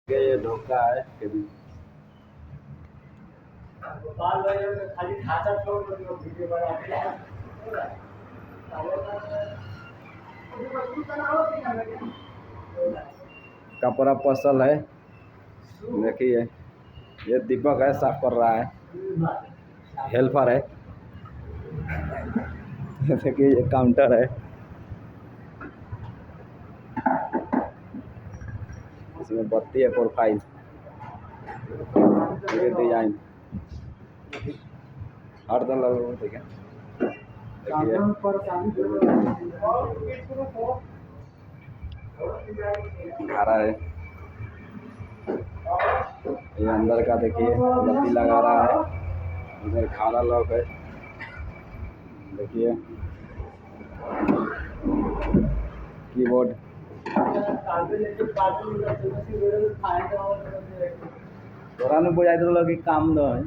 ये ढोका है कभी गोपाल भाई ने खाली खाता छोड़ दो वीडियो बनाते हैं। कपड़ा पसल है। देखिए ये दीपक है, साफ कर रहा है, हेल्पर है। देखिए ये काउंटर है, इसमें बत्ती है, प्रोफाइल, ये डिजाइन हर दिन लगा ठीक है। देखिए खारा है, ये अंदर का देखिए बत्ती लगा रहा है, उधर खारा लॉक है। देखिए कीबोर्ड तोरा ने बुझाइत रहल कि काम न है।